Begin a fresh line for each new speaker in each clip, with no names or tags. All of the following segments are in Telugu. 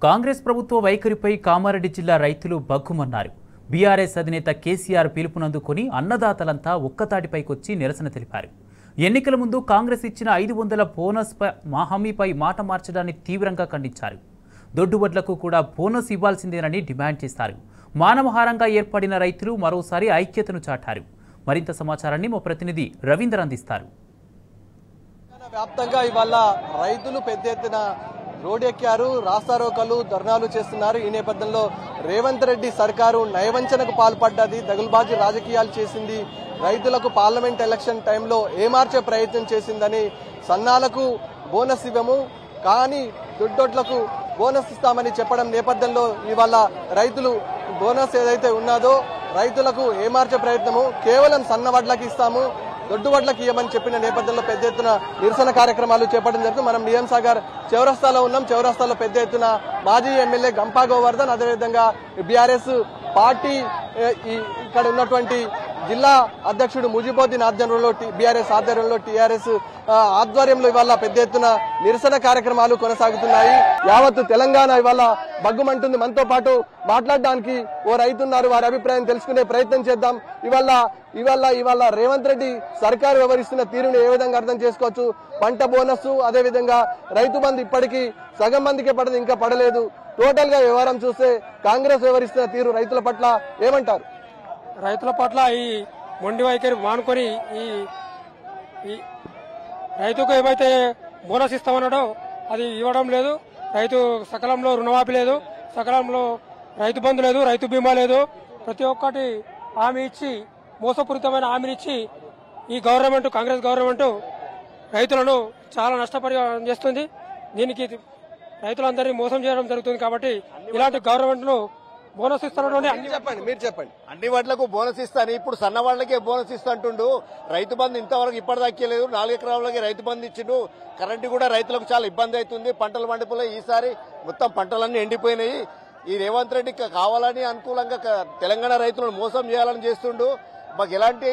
కాంగ్రెస్ ప్రభుత్వ వైఖరిపై కామారెడ్డి జిల్లా రైతులు బగ్గుమన్నారు. బీఆర్ఎస్ అధినేత కేసీఆర్ పిలుపునందుకొని అన్నదాతలంతా ఒక్కతాటిపైకొచ్చి నిరసన తెలిపారు. ఎన్నికల ముందు కాంగ్రెస్ ఇచ్చిన 500 బోనస్ హామీపై మాట మార్చడాన్ని తీవ్రంగా ఖండించారు. దొడ్డువడ్లకు కూడా బోనస్ ఇవ్వాల్సిందేనని డిమాండ్ చేశారు. మానవహారంగా ఏర్పడిన రైతులు మరోసారి ఐక్యతను చాటారు. మరింత సమాచారాన్ని మా ప్రతినిధి రవీంద్ర అందిస్తారు.
వ్యాప్తంగా ఇవాళ రైతులు పెద్ద ఎత్తున రోడ్డెక్కారు, రాస్తారోకలు, ధర్నాలు చేస్తున్నారు. ఈ నేపథ్యంలో రేవంత్ రెడ్డి సర్కారు నయవంచనకు పాల్పడ్డది, దగులుబాజీ రాజకీయాలు చేసింది, రైతులకు పార్లమెంట్ ఎలక్షన్ టైంలో ఏమార్చే ప్రయత్నం చేసిందని, సన్నాలకు బోనస్ ఇవ్వము కానీ దొడ్డొడ్లకు బోనస్ ఇస్తామని చెప్పడం నేపథ్యంలో ఇవాళ రైతులు బోనస్ ఏదైతే ఉన్నదో రైతులకు ఏమార్చే ప్రయత్నము కేవలం సన్నవడ్లకి ఇస్తాము, దొడ్డువడ్లకు ఇవ్వమని చెప్పిన నేపథ్యంలో పెద్ద ఎత్తున నిరసన కార్యక్రమాలు చేపట్టడం జరుగుతుంది. మనం నిజాం సాగర్ చౌరస్తాలో ఉన్నాం. చౌరస్తాలో పెద్ద ఎత్తున మాజీ ఎమ్మెల్యే గంపా గోవర్ధన్, అదేవిధంగా బీఆర్ఎస్ పార్టీ ఇక్కడ ఉన్నటువంటి జిల్లా అధ్యక్షుడు ముజిబుద్దీన్ ఆధ్వర్యంలో బీఆర్ఎస్ ఆధ్వర్యంలో టీఆర్ఎస్ ఆధ్వర్యంలో ఇవాళ పెద్ద ఎత్తున నిరసన కార్యక్రమాలు కొనసాగుతున్నాయి. యావత్ తెలంగాణ ఇవాళ బగ్గుమంటుంది. మనతో పాటు మాట్లాడడానికి ఓ రైతు ఉన్నారు. వారి అభిప్రాయం తెలుసుకునే ప్రయత్నం చేద్దాం. ఇవాళ రేవంత్ రెడ్డి సర్కారు వ్యవహరిస్తున్న తీరుని ఏ విధంగా అర్థం చేసుకోవచ్చు? పంట బోనస్, అదేవిధంగా రైతు బంధు ఇప్పటికీ సగం మందికే పడదు, ఇంకా పడలేదు. టోటల్ గా వ్యవహారం చూస్తే కాంగ్రెస్ వ్యవహరిస్తున్న తీరు రైతుల పట్ల ఏమంటారు?
రైతుల పట్ల ఈ మొండి వైఖరి మానుకొని ఈ రైతుకు ఏమైతే బోనస్ ఇస్తామన్నాడో అది ఇవ్వడం లేదు. రైతు సకాలంలో రుణమాఫీ లేదు, సకాలంలో రైతు బంధు లేదు, రైతు బీమా లేదు. ప్రతి ఒక్కటి హామీ ఇచ్చి, మోసపూరితమైన హామీని ఇచ్చి ఈ గవర్నమెంట్, కాంగ్రెస్ గవర్నమెంట్ రైతులను చాలా నష్టపరిహారం చేస్తుంది. దీనికి రైతులందరినీ మోసం చేయడం జరుగుతుంది. కాబట్టి ఇలాంటి గవర్నమెంట్ ను బోనస్ ఇస్తాను.
మీరు చెప్పండి.
అన్ని వాటిలకు బోనస్ ఇస్తాను, ఇప్పుడు సన్న వాళ్ళకే బోనస్ ఇస్తుంటుండు. రైతు బంధు ఇంతవరకు ఇప్పటిదాకేలేదు. 4 ఎకరాలకి రైతు బంధు ఇచ్చిండు. కరెంటు కూడా రైతులకు చాలా ఇబ్బంది అవుతుంది. పంటలు పండిపోయి ఈసారి మొత్తం పంటలన్నీ ఎండిపోయినాయి. ఈ రేవంత్ రెడ్డి కావాలని అనుకూలంగా తెలంగాణ రైతులను మోసం చేయాలని చేస్తుండు. మాకు ఎలాంటి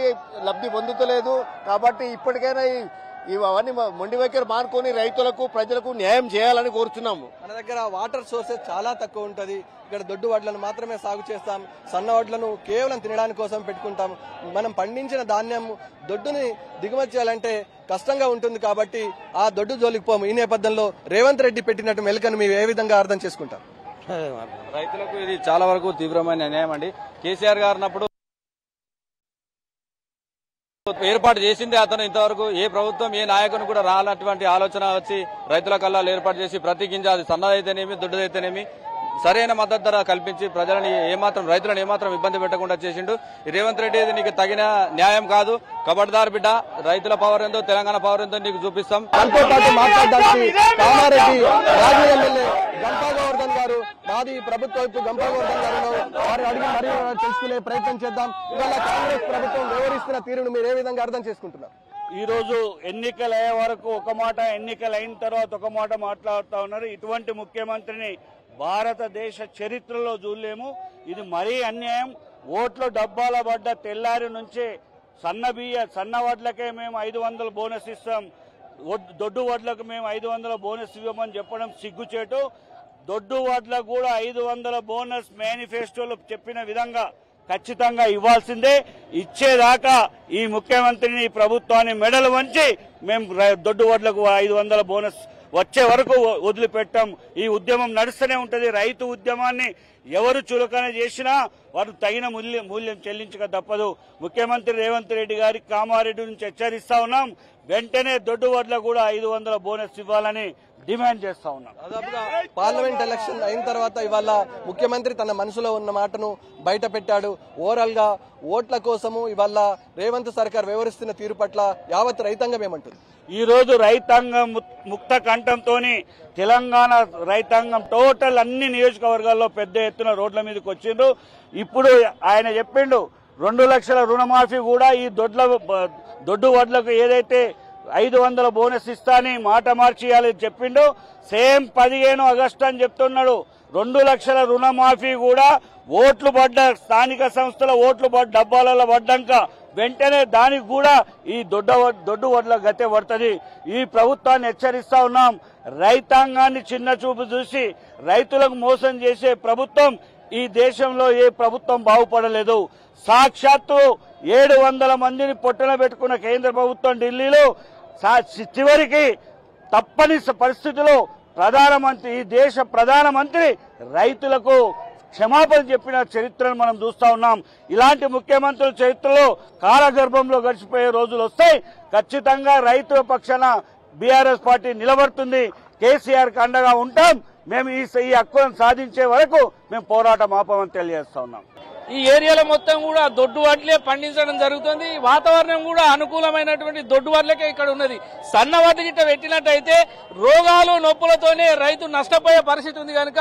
లబ్ధి పొందుతలేదు. కాబట్టి ఇప్పటికైనా ఇవన్నీ మొండి వైఖరి మానుకొని రైతులకు, ప్రజలకు న్యాయం చేయాలని కోరుతున్నాము.
మన దగ్గర వాటర్ సోర్సెస్ చాలా తక్కువ ఉంటది. ఇక్కడ దొడ్డు వడ్లను మాత్రమే సాగు చేస్తాం, సన్న వడ్లను కేవలం తినడానికి కోసం పెట్టుకుంటాం. మనం పండించిన ధాన్యం దొడ్డుని దిగుమతి చేయాలంటే కష్టంగా ఉంటుంది. కాబట్టి ఆ దొడ్డు జోలికి పోము. ఈ నేపథ్యంలో రేవంత్ రెడ్డి పెట్టినట్టు మెలకను మీరు ఏ విధంగా అర్థం చేసుకుంటారు?
రైతులకు ఇది చాలా వరకు తీవ్రమైన అన్యాయం అండి. కేసీఆర్ గారినప్పుడు ఏర్పాటు చేసింది అతను. ఇంతవరకు ఏ ప్రభుత్వం, ఏ నాయకుని కూడా రానటువంటి ఆలోచన వచ్చి రైతుల కల్లాలు ఏర్పాటు చేసి ప్రతి గింజ, అది సన్నదైతేనేమి దొడ్డుదైతేనేమి సరైన మద్దతు ధర కల్పించి ప్రజలను రైతులను ఏమాత్రం ఇబ్బంది పెట్టకుండా చేసిండు. రేవంత్ రెడ్డి నీకు తగిన న్యాయం కాదు, కబడ్దార్ బిడ్డ, రైతుల పవర్ ఎంతో, తెలంగాణ పవర్ ఎంతో నీకు చూపిస్తాం.
మాది ప్రభుత్వ గంపా గోవర్ధన్ గారు వారి అడిగి మరీ తెలుసుకునే ప్రయత్నం చేద్దాం. ఇవాళ కాంగ్రెస్ ప్రభుత్వం వ్యవహరిస్తున్న తీరును మీరు ఏ విధంగా అర్థం చేసుకుంటున్నారు?
ఈ రోజు ఎన్నికలు అయ్యే వరకు ఒక మాట, ఎన్నికలు అయిన తర్వాత ఒక మాట మాట్లాడుతూ ఉన్నారు. ఇటువంటి ముఖ్యమంత్రిని భారతదేశ చరిత్రలో చూడలేము. ఇది మరీ అన్యాయం. ఓట్లు డబ్బాల పడ్డ తెల్లారి నుంచే సన్న వడ్లకే మేము 500 బోనస్ ఇస్తాం, దొడ్డు వడ్లకు మేము 500 బోనస్ ఇవ్వమని చెప్పడం సిగ్గుచేటు. దొడ్డు వడ్లకు కూడా 500 బోనస్ మేనిఫెస్టోలో చెప్పిన విధంగా ఖచ్చితంగా ఇవ్వాల్సిందే. ఇచ్చేదాకా ఈ ముఖ్యమంత్రిని, ప్రభుత్వాన్ని మెడలు వంచి మేము దొడ్డు వడ్లకు 500 బోనస్ వచ్చే వరకు వదిలిపెట్టాం. ఈ ఉద్యమం నడుస్తూనే ఉంటది. రైతు ఉద్యమాన్ని ఎవరు చులకన చేసినా వారు తగిన మూల్యం చెల్లించక తప్పదు. ముఖ్యమంత్రి రేవంత్ రెడ్డి గారికి కామారెడ్డి నుంచి హెచ్చరిస్తా ఉన్నాం. వెంటనే దొడ్డు వడ్లకు కూడా 500 బోనస్ ఇవ్వాలని డిమాండ్ చేస్తా ఉన్నాం.
దాదాపుగా పార్లమెంట్ ఎలక్షన్ అయిన తర్వాత ఇవాళ ముఖ్యమంత్రి తన మనసులో ఉన్న మాటను బయట పెట్టాడు. ఓవరాల్ గా ఓట్ల కోసము ఇవాళ రేవంత్ సర్కార్ వ్యవహరిస్తున్న తీరు పట్ల యావత్ రైతాంగం ఏమంటుంది?
ఈ రోజు రైతాంగం ముక్త కంఠంతోని తెలంగాణ రైతాంగం టోటల్ అన్ని నియోజకవర్గాల్లో పెద్ద ఎత్తున రోడ్ల మీదకి వచ్చిండ్రు. ఇప్పుడు ఆయన చెప్పిండు 2 లక్షల రుణమాఫీ కూడా ఈ దొడ్డు వడ్లకు ఏదైతే 500 బోనస్ ఇస్తాని మాట మార్చేయాలని చెప్పిండు. సేమ్ 15 ఆగస్టు అని చెప్తున్నాడు. 2 లక్షల రుణమాఫీ కూడా ఓట్లు పడ్డ స్థానిక సంస్థల ఓట్లు డబ్బాలలో పడ్డాక వెంటనే దానికి కూడా ఈ దొడ్డు వడ్ల గతే పడుతుంది. ఈ ప్రభుత్వాన్ని హెచ్చరిస్తా ఉన్నాం. రైతాంగాన్ని చిన్న చూపు చూసి రైతులకు మోసం చేసే ప్రభుత్వం ఈ దేశంలో ఏ ప్రభుత్వం బాగుపడలేదు. సాక్షాత్తు 700 మందిని పొట్టన పెట్టుకున్న కేంద్ర ప్రభుత్వం ఢిల్లీలో చివరికి తప్పని పరిస్థితిలో ప్రధానమంత్రి, ఈ దేశ ప్రధానమంత్రి రైతులకు క్షమాపణ చెప్పిన చరిత్రను మనం చూస్తా ఉన్నాం. ఇలాంటి ముఖ్యమంత్రుల చరిత్రలో కాలగర్భంలో గడిచిపోయే రోజులు వస్తాయి. ఖచ్చితంగా రైతుల పక్షాన బీఆర్ఎస్ పార్టీ నిలబడుతుంది. కేసీఆర్ కి అండగా ఉంటాం. మేము ఈ హక్కులను సాధించే వరకు మేము పోరాటం ఆపమని తెలియజేస్తా ఉన్నాం.
ఈ ఏరియాలో మొత్తం కూడా దొడ్డు వడ్లే పండించడం జరుగుతుంది. వాతావరణం కూడా అనుకూలమైనటువంటి దొడ్డు వడ్లకే ఇక్కడ ఉన్నది. సన్న వడ్లు గిట్ట పెట్టినట్టయితే రోగాలు నొప్పులతోనే రైతు నష్టపోయే పరిస్థితి ఉంది కనుక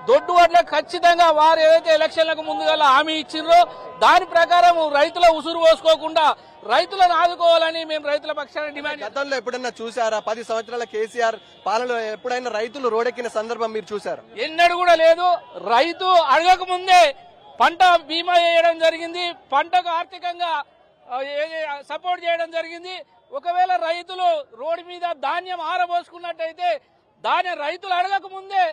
దొడ్డు వడ్లే ఖచ్చితంగా వారు ఏదైతే ఎలక్షన్లకు ముందుగా హామీ ఇచ్చిండ్రో దాని ప్రకారం రైతుల ఉసురు పోసుకోకుండా రైతులను ఆదుకోవాలని మేము రైతుల పక్షాన డిమాండ్.
గతంలో ఎప్పుడన్నా చూసారా? 10 సంవత్సరాల కేసీఆర్ పాలనలో ఎప్పుడైనా రైతులు రోడ్డెక్కిన సందర్భం మీరు చూసారా?
ఎన్నడూ కూడా లేదు. రైతు అడగక ముందే పంట బీమా చేయడం జరిగింది. పంటకు ఆర్థికంగా సపోర్ట్ చేయడం జరిగింది. ఒకవేళ రైతులు రోడ్డు మీద ధాన్యం ఆరబోసుకున్నట్టయితే రైతులు అడగక ముందే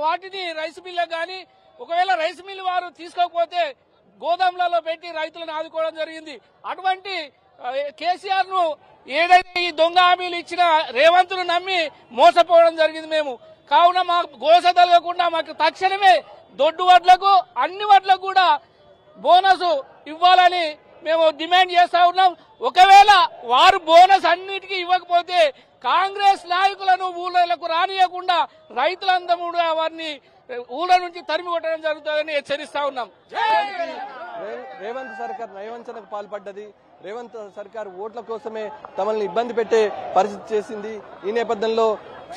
వాటిని రైస్ మిల్లకు కానీ ఒకవేళ రైస్ మిల్ వారు తీసుకోకపోతే గోదాములలో పెట్టి రైతులను ఆదుకోవడం జరిగింది. అటువంటి కేసీఆర్ ను ఏదైతే ఈ దొంగ హామీలు ఇచ్చిన రేవంత్ను నమ్మి మోసపోవడం జరిగింది. మేము కావున మాకు గోస తలగకుండా మాకు తక్షణమే దొడ్డు వడ్లకు అన్ని వడ్లకు కూడా బోనస్ ఇవ్వాలని మేము డిమాండ్ చేస్తా ఉన్నాం. ఒకవేళ వారు బోనస్ అన్నిటికీ ఇవ్వకపోతే కాంగ్రెస్ నాయకులను ఊళ్ళకు రానియకుండా రైతులందరూ కూడా వారిని ఊళ్ళ నుంచి తరిమి కొట్టడం జరుగుతుందని హెచ్చరిస్తా ఉన్నాం.
రేవంత్ సర్కార్ నయవంచనకు పాల్పడ్డది. రేవంత్ సర్కార్ ఓట్ల కోసమే తమల్ని ఇబ్బంది పెట్టే పరిస్థితి చేసింది. ఈ నేపథ్యంలో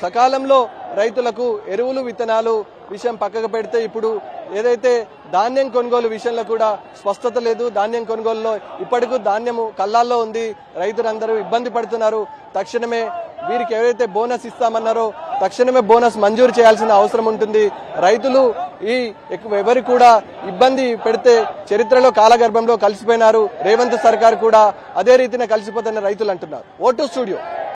సకాలంలో రైతులకు ఎరువులు విత్తనాలు విషయం పక్కకు పెడితే ఇప్పుడు ఏదైతే ధాన్యం కొనుగోలు విషయంలో కూడా స్పష్టత లేదు. ధాన్యం కొనుగోలులో ఇప్పటికూ ధాన్యము కళ్ళాల్లో ఉంది. రైతులందరూ ఇబ్బంది పడుతున్నారు. తక్షణమే వీరికి ఎవరైతే బోనస్ ఇస్తామన్నారో తక్షణమే బోనస్ మంజూరు చేయాల్సిన అవసరం ఉంటుంది. రైతులు ఎవరు కూడా ఇబ్బంది పెడితే చరిత్రలో కాలగర్భంలో కలిసిపోయినారు. రేవంత్ సర్కార్ కూడా అదే రీతిన కలిసిపోతున్న రైతులు అంటున్నారు. Vote studio.